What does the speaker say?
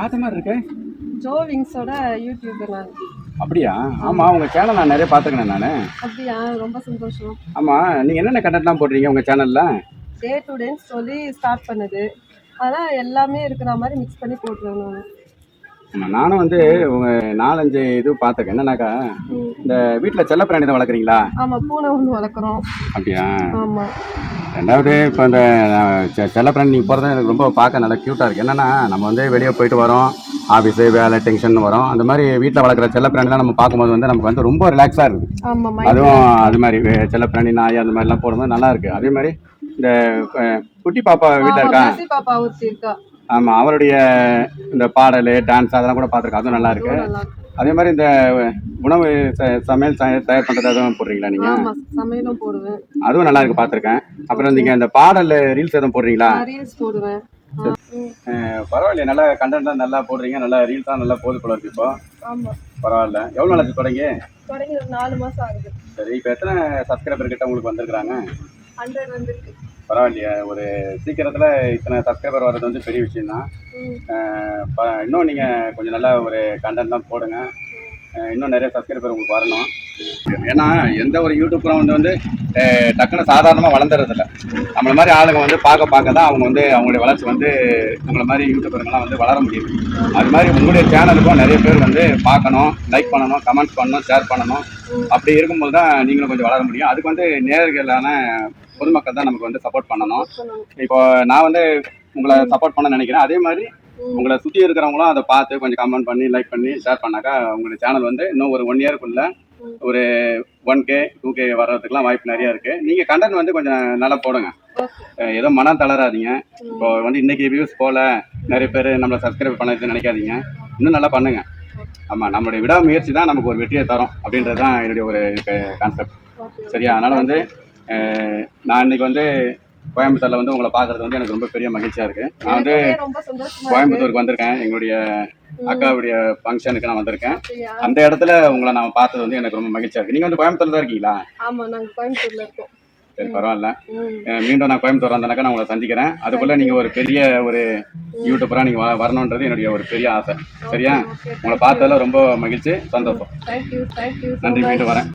பார்த்த மாதிரி இருக்கு. ஜோ விங்ஸோட யூடியூபர் நான். அப்படியா? ஆமாம், உங்கள் சேனல் நான் நிறைய பார்த்துக்கிறேன் நான். அப்படியா? ரொம்ப சந்தோஷம். ஆமாம், நீங்கள் என்னென்ன கண்டென்ட்லாம் போடுறீங்க உங்கள் சேனலில்? டே டு டேன்னு சொல்லி ஸ்டார்ட் பண்ணுது. அதான் எல்லாமே இருக்கிற மாதிரி மிக்ஸ் பண்ணி போட்டுருவேன் நான். ஆமாம், நானும் வந்து உங்கள் 4-5 இது பார்த்துருக்கேன். என்னன்னாக்கா, இந்த வீட்டில் செல்லப்பிராணி தான் வளர்க்குறீங்களா? ஆமாம், பூனை ஒன்று வளர்க்குறோம். அப்படியா? ஆமாம். ரெண்டாவது இப்போ இந்த செல்லப்பிராணி நீங்கள் போகிறது எனக்கு ரொம்ப பார்க்க நல்லா க்யூட்டாக இருக்குது. என்னென்னா, நம்ம வந்து வெளியே போயிட்டு வரோம், ஆஃபீஸு வேலை டென்ஷன் வரும். அந்த மாதிரி வீட்டில் வளர்க்குற செல்லப்பிராணிலாம் நம்ம பார்க்கும்போது வந்து நமக்கு வந்து ரொம்ப ரிலாக்ஸாக இருக்குது. ஆமாம். அதுவும் அது மாதிரி செல்லப்பிராணி நாய் அந்த மாதிரிலாம் போடும்போது நல்லா இருக்குது. அதே மாதிரி இந்த குட்டி பாப்பா வீட்டில் இருக்கா? பாப்பா ஒருத்தி இருக்கா. ஆமாம், அவருடைய இந்த பாடல் டான்ஸ் அதெல்லாம் கூட பார்த்துருக்கேன். அதுவும் நல்லா இருக்கு. அதே மாதிரி இந்த உணவு சமையல் தயார் பண்ணுறது அதுவும் போடுறீங்களா நீங்கள்? ஆமாம், சமையலும் போடுவேன். அதுவும் நல்லா இருக்கு, பார்த்துருக்கேன். அப்புறம் நீங்கள் இந்த பாடல் ரீல்ஸ் எதுவும் போடுறீங்களா? ரீல்ஸ் போடுவேன். பரவாயில்லையே, நல்லா கண்டென்ட்லாம் நல்லா போடுறீங்க. நல்லா ரீல்ஸாக நல்லா போது போல இருக்கு இப்போ. ஆமாம். பரவாயில்ல. எவ்வளோ நாளைக்கு தொடங்கி ஒரு 4 மாதம் ஆகுது. சரி, இப்போ எத்தனை சப்ஸ்கிரைபர் கிட்ட உங்களுக்கு வந்திருக்கிறாங்க? 100 வந்துருக்கு. பரவாயில்லையா, ஒரு சீக்கிரத்தில் இத்தனை சப்ஸ்கிரைபர் வர்றது வந்து பெரிய விஷயம்தான். இன்னும் நீங்கள் கொஞ்சம் நல்லா ஒரு கண்டென்ட்லாம் போடுங்க. இன்னும் நிறைய சப்ஸ்கிரைபர் உங்களுக்கு வரணும். ஏன்னா எந்த ஒரு யூடியூப்பரும் வந்து டக்குன்னு சாதாரணமாக வளர்ந்துறதில்ல. நம்மள மாதிரி ஆளுங்க வந்து பார்க்க தான் அவங்க வந்து அவங்களுடைய வளர்ச்சி வந்து உங்களை மாதிரி யூடியூப்பருங்கெல்லாம் வந்து வளர முடியும். அது மாதிரி உங்களுடைய சேனலுக்கும் நிறைய பேர் வந்து பார்க்கணும், லைக் பண்ணணும், கமெண்ட் பண்ணணும், ஷேர் பண்ணணும். அப்படி இருக்கும்போது தான் நீங்களும் கொஞ்சம் வளர முடியும். அதுக்கு வந்து நேர்களான பொதுமக்கள் தான் நமக்கு வந்து சப்போர்ட் பண்ணணும். இப்போ நான் வந்து உங்களை சப்போர்ட் பண்ண நினைக்கிறேன். அதே மாதிரி உங்களை சுற்றி இருக்கிறவங்களும் அதை பார்த்து கொஞ்சம் கமெண்ட் பண்ணி லைக் பண்ணி ஷேர் பண்ணாக்கா உங்களுடைய சேனல் வந்து இன்னும் ஒரு 1 இயருக்குள்ள ஒரு 1K 2K வர்றதுக்குலாம் வாய்ப்பு நிறையா இருக்குது. நீங்கள் கண்டென்ட் வந்து கொஞ்சம் நல்லா போடுங்க. ஏதோ மனம் தளராதிங்க. இப்போ வந்து இன்றைக்கி வியூஸ் போல் நிறைய பேர் நம்மளை சப்ஸ்கிரைப் பண்ணதுன்னு நினைக்காதீங்க. இன்னும் நல்லா பண்ணுங்கள். ஆமாம், நம்மளுடைய விடாமுயற்சி தான் நமக்கு ஒரு வெற்றியை தரும் அப்படின்றது தான் என்னுடைய ஒரு கான்செப்ட். சரியா? அதனால் வந்து நான் இன்றைக்கி வந்து கோயம்புத்தூரில் வந்து உங்களை பார்க்குறது வந்து எனக்கு ரொம்ப பெரிய மகிழ்ச்சியாக இருக்குது. நான் வந்து கோயம்புத்தூருக்கு வந்திருக்கேன். எங்களுடைய அக்காவுடைய ஃபங்க்ஷனுக்கு நான் வந்திருக்கேன். அந்த இடத்துல உங்களை நான் பார்த்தது வந்து எனக்கு ரொம்ப மகிழ்ச்சியாக இருக்குது. நீங்கள் வந்து கோயம்புத்தூரில் தான் இருக்கீங்களா? ஆமாம், நாங்கள் கோயம்புத்தூரில் இருக்கோம். சரி, பரவாயில்ல. மீண்டும் நான் கோயம்புத்தூர் வந்தேனாக்கா நான் உங்களை சந்திக்கிறேன். அதுக்குள்ளே நீங்கள் ஒரு பெரிய ஒரு யூடியூபராக நீங்கள் வரணுன்றது என்னுடைய ஒரு பெரிய ஆசை. சரியா? உங்களை பார்த்ததில் ரொம்ப மகிழ்ச்சி, சந்தோஷம். தேங்க்யூ. நன்றி. மீண்டும் வரேன்.